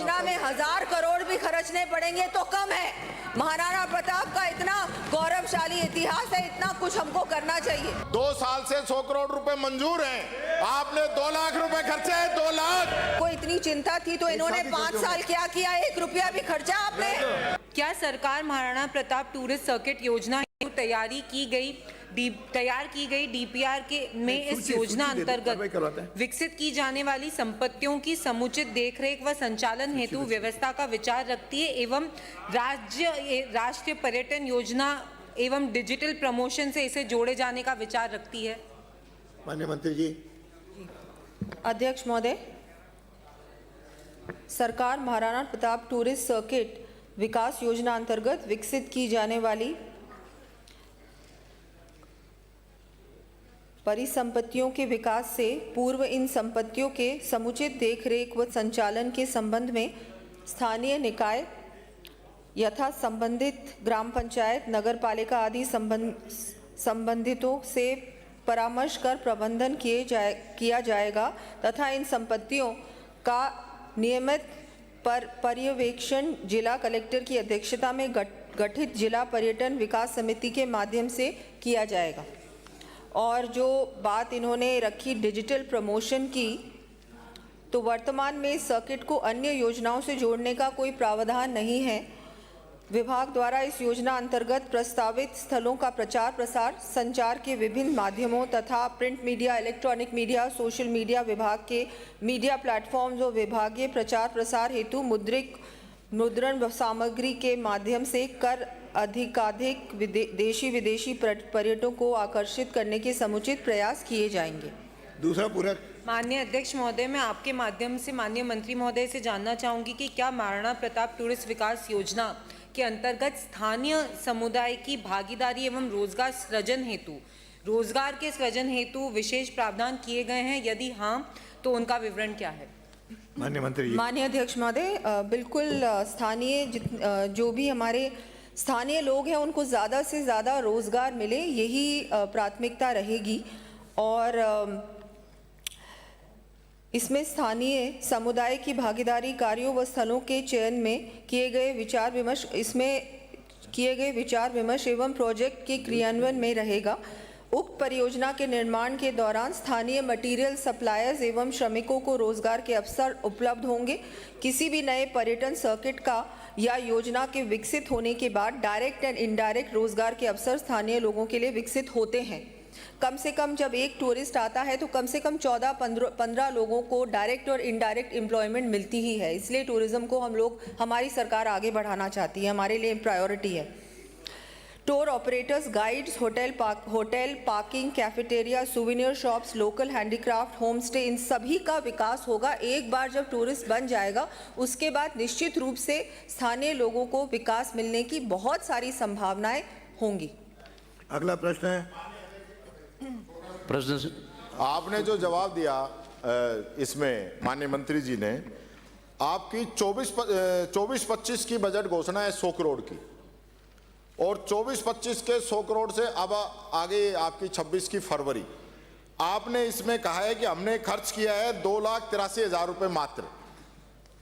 योजना में 1000 करोड़ भी खर्चने पड़ेंगे तो कम है। महाराणा प्रताप का इतना गौरवशाली इतिहास है, इतना कुछ हमको करना चाहिए। 2 साल से 100 करोड़ रुपए मंजूर हैं, आपने 2 लाख रुपए खर्चे हैं, 2 लाख। कोई इतनी चिंता थी तो इन्होंने 5 साल क्या किया? 1 रुपया भी खर्चा आपने? क्या सरकार महाराणा प्रताप टूरिस्ट सर्किट योजना तैयार की गई डीपीआर के में इस योजना अंतर्गत विकसित की जाने वाली संपत्तियों की समुचित देखरेख व संचालन हेतु व्यवस्था का विचार रखती है एवं राष्ट्रीय पर्यटन योजना एवं डिजिटल प्रमोशन से इसे जोड़े जाने का विचार रखती है? माननीय मंत्री जी। अध्यक्ष महोदय, सरकार महाराणा प्रताप टूरिस्ट सर्किट विकास योजना अंतर्गत विकसित की जाने वाली परिसंपत्तियों के विकास से पूर्व इन संपत्तियों के समुचित देखरेख व संचालन के संबंध में स्थानीय निकाय यथा संबंधित ग्राम पंचायत, नगर पालिका आदि संबंधितों से परामर्श कर प्रबंधन किया जाएगा तथा इन संपत्तियों का नियमित पर्यवेक्षण जिला कलेक्टर की अध्यक्षता में गठित जिला पर्यटन विकास समिति के माध्यम से किया जाएगा। और जो बात इन्होंने रखी डिजिटल प्रमोशन की, तो वर्तमान में इस सर्किट को अन्य योजनाओं से जोड़ने का कोई प्रावधान नहीं है। विभाग द्वारा इस योजना अंतर्गत प्रस्तावित स्थलों का प्रचार प्रसार संचार के विभिन्न माध्यमों तथा print media, electronic media, social media विभाग के मीडिया प्लेटफॉर्म्स और विभागीय प्रचार प्रसार हेतु मुद्रण सामग्री के माध्यम से कर अधिकाधिक देशी विदेशी पर्यटकों को आकर्षित करने के समुचित प्रयास किए जाएंगे। दूसरा पूरक। माननीय अध्यक्ष महोदय, मैं आपके माध्यम से माननीय मंत्री महोदय से जानना चाहूंगी कि क्या महाराणा प्रताप टूरिस्ट विकास योजना के अंतर्गत स्थानीय समुदाय की भागीदारी एवं रोजगार के सृजन हेतु विशेष प्रावधान किए गए हैं? यदि हाँ, तो उनका विवरण क्या है? माननीय मंत्री जी। माननीय अध्यक्ष महोदय, बिल्कुल स्थानीय जो भी हमारे स्थानीय लोग हैं उनको ज़्यादा से ज़्यादा रोजगार मिले, यही प्राथमिकता रहेगी। और इसमें स्थानीय समुदाय की भागीदारी कार्यों व स्थलों के चयन में किए गए विचार विमर्श एवं प्रोजेक्ट के क्रियान्वयन में रहेगा। उक्त परियोजना के निर्माण के दौरान स्थानीय मटेरियल सप्लायर्स एवं श्रमिकों को रोजगार के अवसर उपलब्ध होंगे। किसी भी नए पर्यटन सर्किट का या योजना के विकसित होने के बाद डायरेक्ट एंड इनडायरेक्ट रोजगार के अवसर स्थानीय लोगों के लिए विकसित होते हैं। कम से कम जब एक टूरिस्ट आता है तो कम से कम 14-15 लोगों को डायरेक्ट और इनडायरेक्ट एम्प्लॉयमेंट मिलती ही है। इसलिए टूरिज्म को हमारी सरकार आगे बढ़ाना चाहती है, हमारे लिए प्रायोरिटी है। Tour operators, guides, hotel parking, cafeteria, souvenir shops, local handicraft, home stay, इन सभी का विकास होगा। एक बार जब टूरिस्ट बन जाएगा उसके बाद निश्चित रूप से स्थानीय लोगों को विकास मिलने की बहुत सारी संभावनाएं होंगी। अगला प्रश्न है। आपने जो जवाब दिया इसमें माननीय मंत्री जी ने, आपकी 24-25 की बजट घोषणा है 100 करोड़ की, और 24-25 के 100 करोड़ से अब आगे आपकी 26 की फरवरी, आपने इसमें कहा है कि हमने खर्च किया है 2,83,000 रुपये मात्र।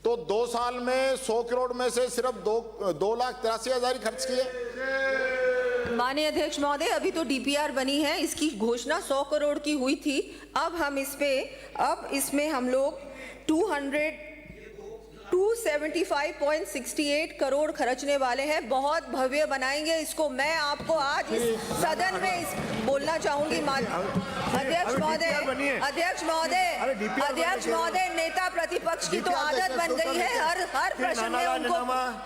तो 2 साल में 100 करोड़ में से सिर्फ 2,83,000 ही खर्च किए। माननीय अध्यक्छ महोदय, अभी तो डीपीआर बनी है, इसकी घोषणा 100 करोड़ की हुई थी। अब इसमें हम लोग 275.68 करोड़ खर्चने वाले हैं। बहुत भव्य बनाएंगे इसको। मैं आपको आज इस सदन में बोलना चाहूंगी अध्यक्ष महोदय, नेता प्रतिपक्ष की तो आदत बन गई है, हर प्रश्न में उनको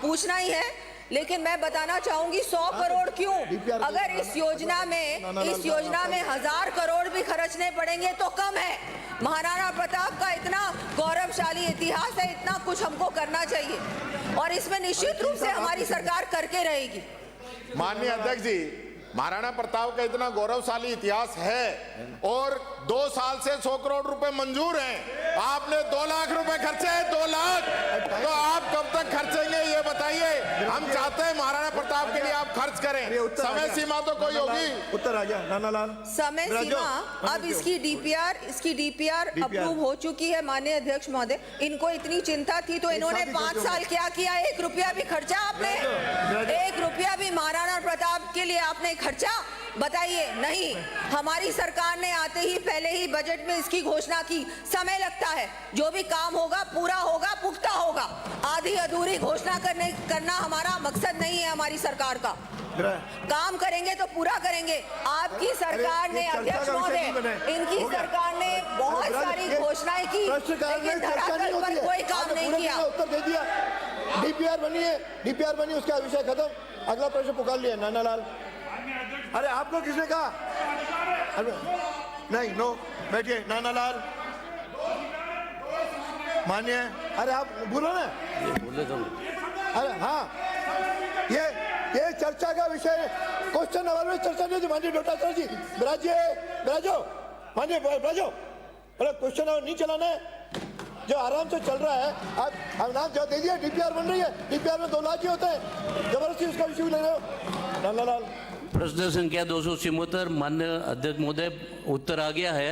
पूछना ही है। लेकिन मैं बताना चाहूंगी 100 करोड़ क्यों? अगर इस योजना में 1000 करोड़ भी खर्चने पड़ेंगे तो कम है। महाराणा प्रताप का इतना गौरवशाली इतिहास है, इतना कुछ हमको करना चाहिए और इसमें निश्चित रूप से हमारी सरकार करके रहेगी। माननीय अध्यक्ष जी, महाराणा प्रताप का इतना गौरवशाली इतिहास है और 2 साल से 100 करोड़ रुपए मंजूर हैं, आपने 2 लाख रुपए खर्चे हैं, 2 लाख। तो आप कब तक खर्चेंगे ये बताइए। हम चाहते हैं महाराणा प्रताप के लिए आप खर्च ये करें, उत्तर आ समय गया। सीमा तो कोई नानालाल, होगी। उत्तर आ गया नानालाल। समय राजो, सीमा अब इसकी डीपीआर अप्रूव हो चुकी है माननीय अध्यक्ष महोदय। इनको इतनी चिंता थी तो इन्होंने साथ ही 5 खर्च साल क्या किया? 1 रुपया भी खर्चा आपने? राजो। 1 रुपया भी महाराणा प्रताप के लिए आपने खर्चा? बताइए। नहीं, हमारी सरकार ने आते ही पहले ही बजट में इसकी घोषणा की। समय लगता है, जो भी काम होगा पूरा होगा, पुख्ता होगा। आधी अधूरी घोषणा करना हमारा मकसद नहीं है हमारी सरकार का। काम करेंगे तो पूरा करेंगे। आपकी सरकार ने, अध्यक्ष महोदय, इनकी सरकार ने बहुत सारी घोषणाएं की, लेकिन धरातल पर कोई काम नहीं किया। उत्तर दे दिया। डीपीआर बनी है, डीपीआर बनी, उसका विषय खत्म। अगला प्रश्न पुकार लिया नानालाल। अरे आपको किसने कहा? अरे नहीं, नो, बैठिए नानालाल। मानिए, अरे आप बोलो ना। अरे हाँ, ये चर्चा का विषय, क्वेश्चन नंबर में चर्चा नहीं थी। माननीय डॉक्टर जी बिराजो, माननीय बिराजो। अरे क्वेश्चन नंबर नहीं चलाना है, जो आराम से चल रहा है। आप नाम जवाब दे दिया। डीपीआर बन रही है, डीपीआर में 2 लाख ही होते हैं, जबरदस्ती उसका विषय भी ले रहे हो। नानालाल। प्रश्न संख्या 276 माननीय अध्यक्ष महोदय, उत्तर आ गया है।